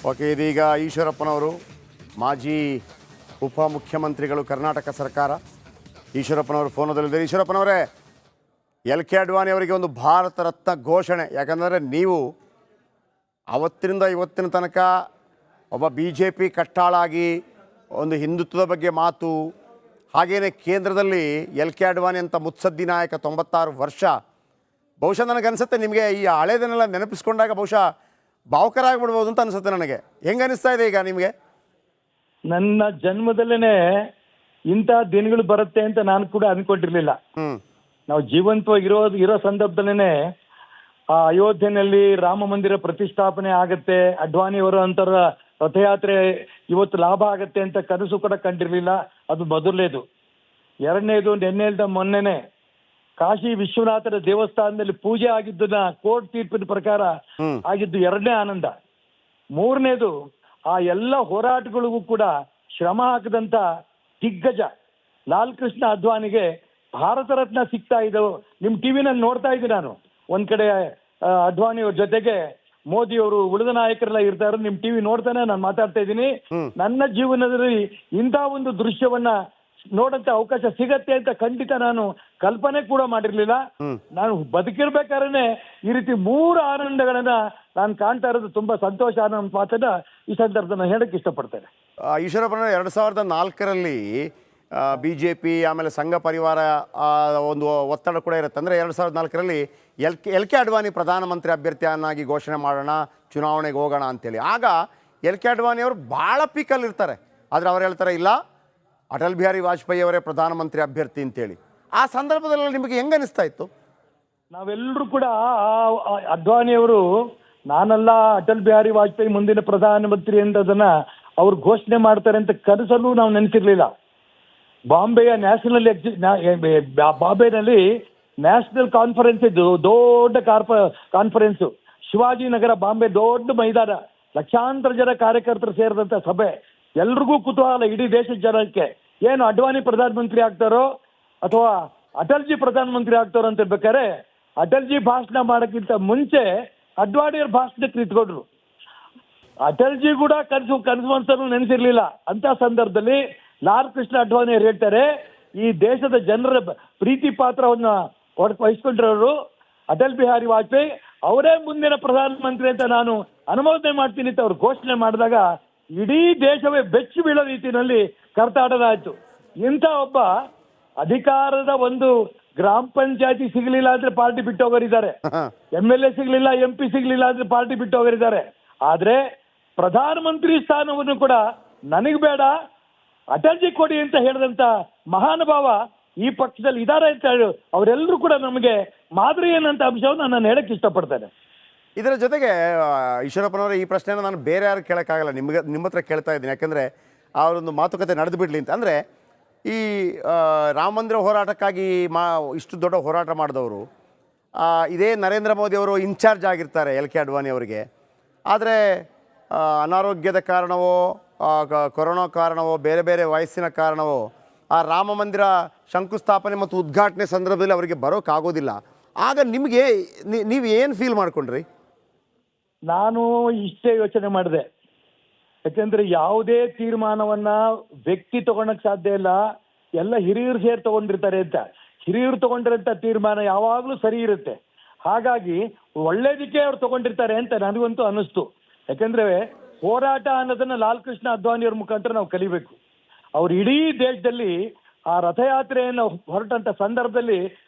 Okay, ಇದೀಗ ಈಶ್ವರಪ್ಪನವರು ಮಾಜಿ ಉಪಮುಖ್ಯಮಂತ್ರಿಗಳು ಕರ್ನಾಟಕ ಸರ್ಕಾರ. ಈಶ್ವರಪ್ಪನವರು ಫೋನದಲ್ಲಿದ್ದಾರೆ. ಈಶ್ವರಪ್ಪನವರೇ, LK ಅಡ್ವಾಣಿ ಅವರಿಗೆ ಒಂದು ಭಾರತ ರತ್ನ ಘೋಷಣೆ. ಯಾಕಂದರೆ ನೀವು ಅವತ್ತಿನಿಂದ ಇವತ್ತಿನ ತನಕ ಒಬ್ಬ BJP ಕಟ್ಟಾಳಾಗಿ ಒಂದು ಹಿಂದುತ್ವದ ಬಗ್ಗೆ ಮಾತು, ಹಾಗೆಯೇ ಕೇಂದ್ರದಲ್ಲಿ LK ಅಡ್ವಾಣಿ ಅಂತ ಮುತ್ಸದ್ದಿ ನಾಯಕ 96 ವರ್ಷ. ಬಹುಶಃ ನನಗನ್ಸುತ್ತೆ ನಿಮಗೆ ಈ ಹಳೇದನ್ನೆಲ್ಲ ನೆನಪಿಸ್ಕೊಂಡಾಗ ಬಹುಶಃ ಭಾವುಕರಾಗ್ಬಿಡ್ಬೋದು ಅಂತ ಅನಿಸುತ್ತೆ ನನಗೆ. ಹೆಂಗೆ ಅನಿಸ್ತಾ ಇದೆ ಈಗ ನಿಮಗೆ? ನನ್ನ ಜನ್ಮದಲ್ಲೇ ಇಂಥ ದಿನಗಳು ಬರುತ್ತೆ ಅಂತ ನಾನು ಕೂಡ ಅನ್ಕೊಂಡಿರ್ಲಿಲ್ಲ. ನಾವು ಜೀವಂತವಾಗಿ ಇರೋ ಸಂದರ್ಭದಲ್ಲೇ ಆ ಅಯೋಧ್ಯೆಯಲ್ಲಿ ರಾಮ ಮಂದಿರ ಪ್ರತಿಷ್ಠಾಪನೆ ಆಗತ್ತೆ, ಅಡ್ವಾಣಿ ಅವರು ಅಂತರ ರಥಯಾತ್ರೆ ಇವತ್ತು ಲಾಭ ಆಗತ್ತೆ ಅಂತ ಕನಸು ಕೂಡ ಕಂಡಿರ್ಲಿಲ್ಲ. ಅದು ಮೊದಲನೇದು. ಎರಡನೇದು, ನಿನ್ನೆಲ್ದ ಮೊನ್ನೆನೆ ಕಾಶಿ ವಿಶ್ವನಾಥನ ದೇವಸ್ಥಾನದಲ್ಲಿ ಪೂಜೆ ಆಗಿದ್ದನ್ನ ಕೋರ್ಟ್ ತೀರ್ಪಿನ ಪ್ರಕಾರ ಆಗಿದ್ದು ಎರಡನೇ ಆನಂದ. ಮೂರನೇದು, ಆ ಎಲ್ಲ ಹೋರಾಟಗಳಿಗೂ ಕೂಡ ಶ್ರಮ ಹಾಕದಂತ ದಿಗ್ಗಜ ಲಾಲ್ ಕೃಷ್ಣ ಅಡ್ವಾಣಿಗೆ ಭಾರತ ರತ್ನ ಸಿಗ್ತಾ ಇದ್ದವು. ನಿಮ್ ಟಿವಿನಲ್ಲಿ ನೋಡ್ತಾ ಇದ್ದೀನಿ ನಾನು. ಒಂದ್ ಕಡೆ ಅಡ್ವಾಣಿ ಅವ್ರ ಜೊತೆಗೆ ಮೋದಿ ಅವರು ಉಳಿದ ನಾಯಕರೆಲ್ಲ ಇರ್ತಾರೆ. ನಿಮ್ ಟಿವಿ ನೋಡ್ತಾನೆ ನಾನು ಮಾತಾಡ್ತಾ ಇದ್ದೀನಿ. ನನ್ನ ಜೀವನದಲ್ಲಿ ಇಂಥ ಒಂದು ದೃಶ್ಯವನ್ನ ನೋಡಂತ ಅವಕಾಶ ಸಿಗತ್ತೆ ಅಂತ ಖಂಡಿತ ನಾನು ಕಲ್ಪನೆ ಕೂಡ ಮಾಡಿರ್ಲಿಲ್ಲ. ನಾನು ಬದುಕಿರ್ಬೇಕಾದ್ರೆ ಈ ರೀತಿ 3 ಆನಂದಗಳನ್ನ ನಾನು ಕಾಣ್ತಾ ಇರೋದು ತುಂಬಾ ಸಂತೋಷ ಅನ್ನೋ ಮಾತನ್ನ ಈ ಸಂದರ್ಭದಲ್ಲಿ ಹೇಳಕ್ ಇಷ್ಟಪಡ್ತೇನೆ. ಈಶ್ವರಪ್ಪನ 2004ರಲ್ಲಿ BJP ಆಮೇಲೆ ಸಂಘ ಪರಿವಾರ ಒಂದು ಒತ್ತಡ ಕೂಡ ಇರುತ್ತೆ. ಅಂದರೆ 2004ರಲ್ಲಿ LK ಅಡ್ವಾಣಿ ಪ್ರಧಾನಮಂತ್ರಿ ಅಭ್ಯರ್ಥಿಯನ್ನಾಗಿ ಘೋಷಣೆ ಮಾಡೋಣ, ಚುನಾವಣೆಗೆ ಹೋಗೋಣ ಅಂತೇಳಿ. ಆಗ LK ಅಡ್ವಾಣಿ ಅವರು ಭಾಳ ಪೀಕಲ್ಲಿ ಇರ್ತಾರೆ. ಆದರೆ ಅವ್ರು ಹೇಳ್ತಾರೆ ಇಲ್ಲ, ಅಟಲ್ ಬಿಹಾರಿ ವಾಜಪೇಯಿ ಅವರೇ ಪ್ರಧಾನಮಂತ್ರಿ ಅಭ್ಯರ್ಥಿ ಅಂತೇಳಿ. ಆ ಸಂದರ್ಭದಲ್ಲಿ ನಿಮಗೆ ಹೆಂಗೆ ಅನಿಸ್ತಾ ಇತ್ತು? ನಾವೆಲ್ಲರೂ ಕೂಡ ಅಡ್ವಾಣಿ ಅವರು ನಾನಲ್ಲ ಅಟಲ್ ಬಿಹಾರಿ ವಾಜಪೇಯಿ ಮುಂದಿನ ಪ್ರಧಾನಮಂತ್ರಿ ಅಂತದನ್ನ ಅವ್ರು ಘೋಷಣೆ ಮಾಡ್ತಾರೆ ಅಂತ ಕನಸಲ್ಲೂ ನಾವು ನೆನೆಸಿರ್ಲಿಲ್ಲ. ಬಾಂಬೆಯ ಬಾಂಬೆನಲ್ಲಿ ನ್ಯಾಷನಲ್ ಕಾನ್ಫರೆನ್ಸ್ ಇದ್ದು, ದೊಡ್ಡ ಕಾನ್ಫರೆನ್ಸ್, ಶಿವಾಜಿನಗರ ಬಾಂಬೆ ದೊಡ್ಡ ಮೈದಾನ, ಲಕ್ಷಾಂತರ ಜನ ಕಾರ್ಯಕರ್ತರು ಸೇರಿದಂತ ಸಭೆ. ಎಲ್ರಿಗೂ ಕುತೂಹಲ ಇಡೀ ದೇಶದ ಜನಕ್ಕೆ, ಏನು ಅಡ್ವಾಣಿ ಪ್ರಧಾನಮಂತ್ರಿ ಆಗ್ತಾರೋ ಅಥವಾ ಅಟಲ್ಜಿ ಪ್ರಧಾನಮಂತ್ರಿ ಆಗ್ತಾರೋ ಅಂತ ಇರ್ಬೇಕಾದ್ರೆ ಅಟಲ್ಜಿ ಭಾಷಣ ಮಾಡೋಕ್ಕಿಂತ ಮುಂಚೆ ಅಡ್ವಾಣಿಯವ್ರ ಭಾಷಣಕ್ಕೆ ನಿಂತ್ಕೊಂಡ್ರು. ಅಟಲ್ಜಿ ಕೂಡ ಕನಸು ಅಂತಲೂ ನೆನೆಸಿರ್ಲಿಲ್ಲ. ಅಂತ ಸಂದರ್ಭದಲ್ಲಿ ಲಾಲ್ ಕೃಷ್ಣ ಅಡ್ವಾಣಿ ಅವ್ರು ಹೇಳ್ತಾರೆ, ಈ ದೇಶದ ಜನರ ಪ್ರೀತಿ ಪಾತ್ರವನ್ನ ವಹಿಸ್ಕೊಂಡಿರೋರು ಅಟಲ್ ಬಿಹಾರಿ ವಾಜಪೇಯಿ ಅವರೇ ಮುಂದಿನ ಪ್ರಧಾನಮಂತ್ರಿ ಅಂತ ನಾನು ಅನುಮೋದನೆ ಮಾಡ್ತೀನಿ ಅಂತ ಅವ್ರು ಘೋಷಣೆ ಮಾಡಿದಾಗ ಇಡೀ ದೇಶವೇ ಬೆಚ್ಚಿ ಬೀಳೋ ರೀತಿಯಲ್ಲಿ ಕರ್ತಾಡಲಾಯ್ತು. ಇಂಥ ಒಬ್ಬ ಅಧಿಕಾರದ ಒಂದು ಗ್ರಾಮ ಪಂಚಾಯತಿ ಸಿಗಲಿಲ್ಲ ಅಂದ್ರೆ ಪಾರ್ಟಿ ಬಿಟ್ಟು ಹೋಗೋರಿದ್ದಾರೆ, MLA ಸಿಗ್ಲಿಲ್ಲ, MP ಸಿಗ್ಲಿಲ್ಲ ಅಂದ್ರೆ ಪಾರ್ಟಿ ಬಿಟ್ಟು ಹೋಗೋರಿದ್ದಾರೆ. ಆದ್ರೆ ಪ್ರಧಾನಮಂತ್ರಿ ಸ್ಥಾನವನ್ನು ಕೂಡ ನನಗ್ ಬೇಡ, ಅಟಲ್ಜಿ ಕೊಡಿ ಅಂತ ಹೇಳಿದಂತ ಮಹಾನುಭಾವ ಈ ಪಕ್ಷದಲ್ಲಿ ಇದ್ದಾರೆ ಅಂತ ಹೇಳಿ ಅವರೆಲ್ಲರೂ ಕೂಡ ನಮಗೆ ಮಾದರಿ ಏನಂತ ಅಂಶವನ್ನು ನಾನು ಹೇಳಕ್ ಇಷ್ಟಪಡ್ತೇನೆ. ಇದರ ಜೊತೆಗೆ ಈಶ್ವರಪ್ಪನವರ ಈ ಪ್ರಶ್ನೆನ ನಾನು ಬೇರೆ ಯಾರು ಕೇಳೋಕ್ಕಾಗಲ್ಲ, ನಿಮ್ಮ ಹತ್ರ ಕೇಳ್ತಾ ಇದ್ದೀನಿ. ಯಾಕೆಂದರೆ ಅವರೊಂದು ಮಾತುಕತೆ ನಡೆದು ಬಿಡಲಿ ಅಂತ. ಅಂದರೆ ಈ ರಾಮ ಮಂದಿರ ಹೋರಾಟಕ್ಕಾಗಿ ಇಷ್ಟು ದೊಡ್ಡ ಹೋರಾಟ ಮಾಡಿದವರು ಇದೇ ನರೇಂದ್ರ ಮೋದಿ ಅವರು ಇನ್ಚಾರ್ಜ್ ಆಗಿರ್ತಾರೆ LK ಅಡ್ವಾಣಿ ಅವರಿಗೆ. ಆದರೆ ಅನಾರೋಗ್ಯದ ಕಾರಣವೋ ಕೊರೋನಾ ಕಾರಣವೋ ಬೇರೆ ಬೇರೆ ವಯಸ್ಸಿನ ಕಾರಣವೋ ಆ ರಾಮ ಮಂದಿರ ಶಂಕುಸ್ಥಾಪನೆ ಮತ್ತು ಉದ್ಘಾಟನೆ ಸಂದರ್ಭದಲ್ಲಿ ಅವರಿಗೆ ಬರೋಕ್ಕಾಗೋದಿಲ್ಲ. ಆಗ ನಿಮಗೆ ನೀವು ಏನು ಫೀಲ್ ಮಾಡ್ಕೊಂಡ್ರಿ? ನಾನು ಇಷ್ಟೇ ಯೋಚನೆ ಮಾಡಿದೆ. ಯಾಕೆಂದ್ರೆ ಯಾವುದೇ ತೀರ್ಮಾನವನ್ನ ವ್ಯಕ್ತಿ ತಗೊಳಕ್ ಸಾಧ್ಯ ಇಲ್ಲ, ಎಲ್ಲ ಹಿರಿಯರು ಸೇರಿ ತಗೊಂಡಿರ್ತಾರೆ ಅಂತ. ಹಿರಿಯರು ತಗೊಂಡಿರಂತ ತೀರ್ಮಾನ ಯಾವಾಗ್ಲೂ ಸರಿ ಇರುತ್ತೆ. ಹಾಗಾಗಿ ಒಳ್ಳೇದಕ್ಕೆ ಅವ್ರು ತಗೊಂಡಿರ್ತಾರೆ ಅಂತ ನನಗಂತೂ ಅನ್ನಿಸ್ತು. ಯಾಕೆಂದ್ರೆ ಹೋರಾಟ ಅನ್ನೋದನ್ನ ಲಾಲ್ ಕೃಷ್ಣ ಅಡ್ವಾಣಿ ಅವ್ರ ಮುಖಾಂತರ ನಾವು ಕಲಿಬೇಕು. ಅವ್ರು ಇಡೀ ದೇಶದಲ್ಲಿ ಆ ರಥಯಾತ್ರೆಯನ್ನು ಹೊರಟಂತ ಸಂದರ್ಭದಲ್ಲಿ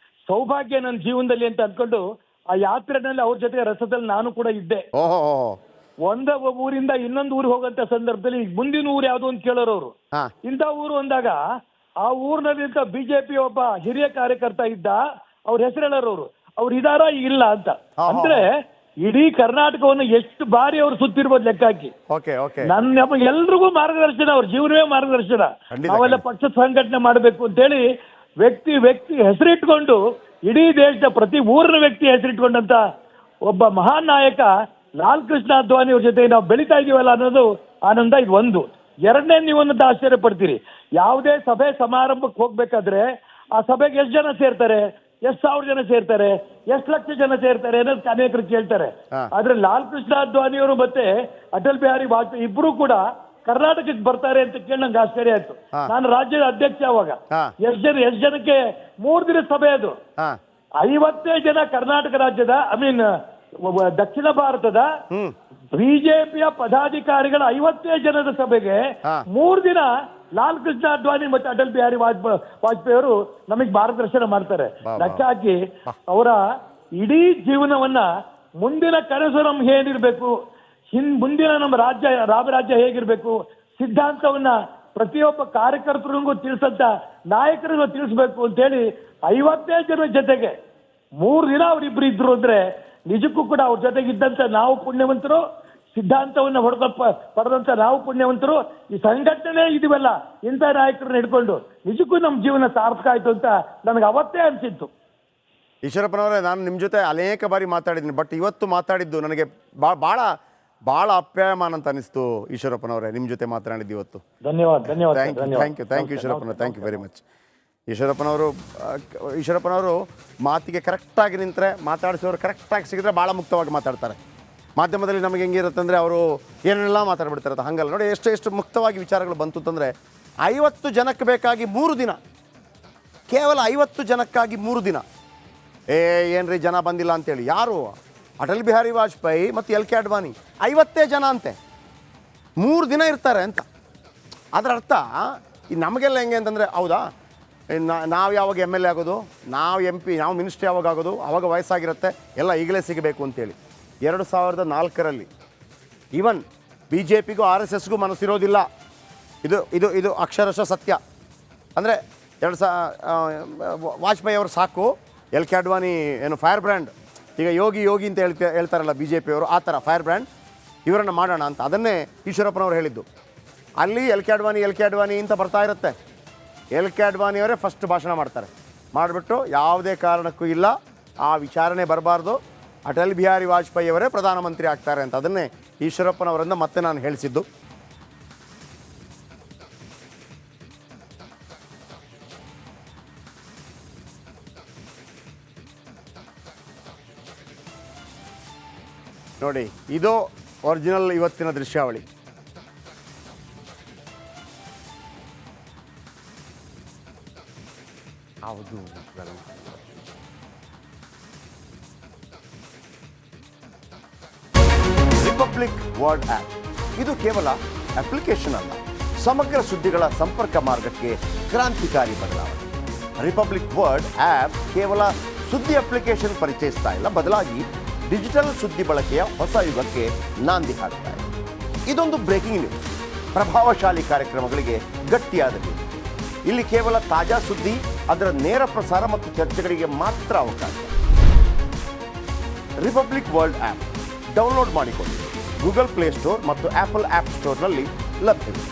ಸೌಭಾಗ್ಯ ನನ್ನ ಜೀವನದಲ್ಲಿ ಅಂತ ಅನ್ಕೊಂಡು ಆ ಯಾತ್ರೆನಲ್ಲಿ ಅವ್ರ ಜೊತೆಗೆ ರಥದಲ್ಲಿ ನಾನು ಕೂಡ ಇದ್ದೆ. ಒಂದ ಊರಿಂದ ಇನ್ನೊಂದು ಊರಿಗೆ ಹೋಗಂತ ಸಂದರ್ಭದಲ್ಲಿ ಈಗ ಮುಂದಿನ ಊರು ಯಾವ್ದು ಅಂತ ಕೇಳೋರು ಅವರು. ಇಂಥ ಊರು ಅಂದಾಗ ಆ ಊರಿನಲ್ಲಿ BJP ಒಬ್ಬ ಹಿರಿಯ ಕಾರ್ಯಕರ್ತ ಇದ್ದ, ಅವ್ರ ಹೆಸರು ಹೇಳೋರು ಅವ್ರು ಇದಾರ ಇಲ್ಲ ಅಂತ. ಅಂದ್ರೆ ಇಡೀ ಕರ್ನಾಟಕವನ್ನು ಎಷ್ಟು ಬಾರಿ ಅವ್ರು ಸುತ್ತಿರ್ಬೋದು ಲೆಕ್ಕ ಹಾಕಿ. ನನ್ನ ಎಲ್ರಿಗೂ ಮಾರ್ಗದರ್ಶನ, ಅವ್ರ ಜೀವನವೇ ಮಾರ್ಗದರ್ಶನ. ನಾವೆಲ್ಲ ಪಕ್ಷದ ಸಂಘಟನೆ ಮಾಡಬೇಕು ಅಂತೇಳಿ ವ್ಯಕ್ತಿ ಹೆಸರಿಟ್ಕೊಂಡು ಇಡೀ ದೇಶದ ಪ್ರತಿ ಊರಿನ ವ್ಯಕ್ತಿ ಹೆಸರಿಟ್ಕೊಂಡಂತ ಒಬ್ಬ ಮಹಾನ್ ನಾಯಕ ಲಾಲ್ ಕೃಷ್ಣ ಅಡ್ವಾಣಿ ಅವ್ರ ಜೊತೆ ನಾವು ಬೆಳೀತಾ ಇದೀವಲ್ಲ ಅನ್ನೋದು ಆನಂದ. ಇದು ಒಂದು. ಎರಡನೇ, ನೀವೊಂದು ಆಶ್ಚರ್ಯ ಪಡ್ತೀರಿ, ಯಾವುದೇ ಸಭೆ ಸಮಾರಂಭಕ್ಕೆ ಹೋಗ್ಬೇಕಾದ್ರೆ ಆ ಸಭೆಗೆ ಎಷ್ಟು ಜನ ಸೇರ್ತಾರೆ? ಎಷ್ಟು ಸಾವಿರ ಜನ ಸೇರ್ತಾರೆ, ಎಷ್ಟು ಲಕ್ಷ ಜನ ಸೇರ್ತಾರೆ ಅನ್ನೋದು ಅನೇಕರು ಕೇಳ್ತಾರೆ. ಆದ್ರೆ ಲಾಲ್ ಕೃಷ್ಣ ಅದ್ವಾನಿ ಅವರು ಮತ್ತೆ ಅಟಲ್ ಬಿಹಾರಿ ವಾಜಪೇಯಿ ಇಬ್ರು ಕೂಡ ಕರ್ನಾಟಕಕ್ಕೆ ಬರ್ತಾರೆ ಅಂತ ಕೇಳಿ ನಂಗೆ ಆಶ್ಚರ್ಯ ಆಯ್ತು. ನಾನು ರಾಜ್ಯದ ಅಧ್ಯಕ್ಷ ಅವಾಗ. ಎಷ್ಟು ಜನಕ್ಕೆ 3 ದಿನ ಸಭೆ ಅದು. 50 ಜನ ಕರ್ನಾಟಕ ರಾಜ್ಯದ ದಕ್ಷಿಣ ಭಾರತದ ಬಿಜೆಪಿಯ ಪದಾಧಿಕಾರಿಗಳ 50 ಜನದ ಸಭೆಗೆ 3 ದಿನ ಲಾಲ್ ಕೃಷ್ಣ ಅದ್ವಾನಿ ಮತ್ತೆ ಅಟಲ್ ಬಿಹಾರಿ ವಾಜಪೇಯಿ ಅವರು ನಮಗೆ ಮಾರ್ಗದರ್ಶನ ಮಾಡ್ತಾರೆ. ಲೆಕ್ಕ ಹಾಕಿ ಅವರ ಇಡೀ ಜೀವನವನ್ನ ಮುಂದಿನ ಕನಸು ನಮ್ಗೆ ಏನಿರ್ಬೇಕು, ಮುಂದಿನ ನಮ್ಮ ರಾಮರಾಜ್ಯ ಹೇಗಿರ್ಬೇಕು, ಸಿದ್ಧಾಂತವನ್ನ ಪ್ರತಿಯೊಬ್ಬ ಕಾರ್ಯಕರ್ತರಿಗೂ ತಿಳಿಸಂತ ನಾಯಕರಿಗೂ ತಿಳಿಸ್ಬೇಕು ಅಂತೇಳಿ 50 ಜನ ಜೊತೆಗೆ 3 ದಿನ ಅವರಿಬ್ರು ಇದ್ರು ಅಂದ್ರೆ ನಿಜಕ್ಕೂ ಕೂಡ ಅವ್ರ ಜೊತೆಗಿದ್ದಂತ ನಾವು ಪುಣ್ಯವಂತರು, ಸಿದ್ಧಾಂತವನ್ನ ಪಡೆದಂತ ನಾವು ಪುಣ್ಯವಂತರು. ಈ ಸಂಘಟನೆ ಇದೀವಲ್ಲ ಇಂಥ ನಾಯಕರನ್ನ ಹಿಡ್ಕೊಂಡು ನಿಜಕ್ಕೂ ನಮ್ಮ ಜೀವನ ಸಾರ್ಥಕ ಆಯ್ತು ಅಂತ ನನಗೆ ಅವತ್ತೇ ಅನ್ಸಿತ್ತು. ಈಶ್ವರಪ್ಪನವರೇ, ನಾನು ನಿಮ್ಮ ಜೊತೆ ಅನೇಕ ಬಾರಿ ಮಾತಾಡಿದ್ದೀನಿ, ಬಟ್ ಇವತ್ತು ಮಾತಾಡಿದ್ದು ನನಗೆ ಭಾಳ ಅಪ್ಯಾಯಮಾನ ಅಂತ ಅನಿಸ್ತು. ಈಶ್ವರಪ್ಪನವರೇ, ನಿಮ್ಮ ಜೊತೆ ಮಾತನಾಡಿದ್ದು ಇವತ್ತು. ಧನ್ಯವಾದ. ಥ್ಯಾಂಕ್ ಯು ಈಶ್ವರಪ್ಪನವರು, ಥ್ಯಾಂಕ್ ಯು ವೆರಿ ಮಚ್. ಈಶ್ವರಪ್ಪನವರು ಮಾತಿಗೆ ಕರೆಕ್ಟಾಗಿ ನಿಂತರೆ, ಮಾತಾಡಿಸೋರು ಕರೆಕ್ಟಾಗಿ ಸಿಗಿದ್ರೆ ಭಾಳ ಮುಕ್ತವಾಗಿ ಮಾತಾಡ್ತಾರೆ. ಮಾಧ್ಯಮದಲ್ಲಿ ನಮಗೆ ಹೆಂಗಿರುತ್ತೆ ಅಂದರೆ ಅವರು ಏನೆಲ್ಲ ಮಾತಾಡ್ಬಿಡ್ತಾರೆ, ಹಂಗಲ್ಲ ನೋಡಿ. ಎಷ್ಟು ಮುಕ್ತವಾಗಿ ವಿಚಾರಗಳು ಬಂತು ಅಂತಂದರೆ 50 ಜನಕ್ಕೆ ಬೇಕಾಗಿ 3 ದಿನ, ಕೇವಲ 50 ಜನಕ್ಕಾಗಿ 3 ದಿನ. ಏನ್ರಿ ಜನ ಬಂದಿಲ್ಲ ಅಂತೇಳಿ. ಯಾರು? ಅಟಲ್ ಬಿಹಾರಿ ವಾಜಪೇಯಿ ಮತ್ತು LK ಅಡ್ವಾಣಿ 50 ಜನ ಅಂತೆ 3 ದಿನ ಇರ್ತಾರೆ ಅಂತ. ಅದರ ಅರ್ಥ ನಮಗೆಲ್ಲ ಹೆಂಗೆ ಅಂತಂದರೆ, ಹೌದಾ ನಾವು ಯಾವಾಗ MLA ಆಗೋದು, ನಾವು MP, ನಾವು ಮಿನಿಸ್ಟ್ರಿ ಯಾವಾಗ ಆಗೋದು, ಆವಾಗ ವಯಸ್ಸಾಗಿರುತ್ತೆ, ಎಲ್ಲ ಈಗಲೇ ಸಿಗಬೇಕು ಅಂತೇಳಿ. 2004ರಲ್ಲಿ ಈವನ್ BJPಗೂ RSSಗೂ ಮನಸ್ಸಿರೋದಿಲ್ಲ. ಇದು ಅಕ್ಷರಶಃ ಸತ್ಯ. ಅಂದರೆ ವಾಜಪೇಯಿ ಅವರು ಸಾಕು, LK ಅಡ್ವಾಣಿ ಏನು ಫೈರ್ ಬ್ರ್ಯಾಂಡ್, ಈಗ ಯೋಗಿ ಅಂತ ಹೇಳ್ತಾರಲ್ಲ BJPಯವರು, ಆ ಥರ ಫೈರ್ ಬ್ರ್ಯಾಂಡ್ ಇವರನ್ನು ಮಾಡೋಣ ಅಂತ. ಅದನ್ನೇ ಈಶ್ವರಪ್ಪನವರು ಹೇಳಿದ್ದು. ಅಲ್ಲಿ LK ಅಡ್ವಾಣಿ ಅಂತ ಬರ್ತಾ ಇರುತ್ತೆ. LK ಅಡ್ವಾಣಿಯವರೇ ಫಸ್ಟ್ ಭಾಷಣ ಮಾಡ್ತಾರೆ. ಮಾಡಿಬಿಟ್ಟು ಯಾವುದೇ ಕಾರಣಕ್ಕೂ ಇಲ್ಲ, ಆ ವಿಚಾರಣೆ ಬರಬಾರ್ದು, ಅಟಲ್ ಬಿಹಾರಿ ವಾಜಪೇಯಿ ಅವರೇ ಪ್ರಧಾನಮಂತ್ರಿ ಆಗ್ತಾರೆ ಅಂತ. ಅದನ್ನೇ ಈಶ್ವರಪ್ಪನವರಿಂದ ಮತ್ತೆ ನಾನು ಹೇಳಿಸಿದ್ದು. ನೋಡಿ, ಇದು ಒರಿಜಿನಲ್ ಇವತ್ತಿನ ದೃಶ್ಯಾವಳಿ. ಹೌದು, ರಿಪಬ್ಲಿಕ್ ವರ್ಲ್ಡ್ ಆ್ಯಪ್. ಇದು ಕೇವಲ ಅಪ್ಲಿಕೇಶನ್ ಅಲ್ಲ, ಸಮಗ್ರ ಸುದ್ದಿಗಳ ಸಂಪರ್ಕ ಮಾರ್ಗಕ್ಕೆ ಕ್ರಾಂತಿಕಾರಿ ಬದಲಾವಣೆ. ರಿಪಬ್ಲಿಕ್ ವರ್ಲ್ಡ್ ಆ್ಯಪ್ ಕೇವಲ ಸುದ್ದಿ ಅಪ್ಲಿಕೇಶನ್ ಪರಿಚಯಿಸ್ತಾ ಇಲ್ಲ, ಬದಲಾಗಿ ಡಿಜಿಟಲ್ ಸುದ್ದಿ ಬಳಕೆಯ ಹೊಸ ಯುಗಕ್ಕೆ ನಾಂದಿ ಹಾಡ್ತಾ ಇದೆ. ಇದೊಂದು ಬ್ರೇಕಿಂಗ್ ನ್ಯೂಸ್, ಪ್ರಭಾವಶಾಲಿ ಕಾರ್ಯಕ್ರಮಗಳಿಗೆ ಗಟ್ಟಿಯಾದ ನ್ಯೂಸ್. ಇಲ್ಲಿ ಕೇವಲ ತಾಜಾ ಸುದ್ದಿ, ಅದರ ನೇರ ಪ್ರಸಾರ ಮತ್ತು ಚರ್ಚೆಗಳಿಗೆ ಮಾತ್ರ ಅವಕಾಶ. ರಿಪಬ್ಲಿಕ್ ವರ್ಲ್ಡ್ ಆ್ಯಪ್ ಡೌನ್ಲೋಡ್ ಮಾಡಿಕೊಳ್ಳಿ. ಗೂಗಲ್ ಪ್ಲೇಸ್ಟೋರ್ ಮತ್ತು ಆಪಲ್ ಆ್ಯಪ್ ಸ್ಟೋರ್ನಲ್ಲಿ ಲಭ್ಯವಿದೆ.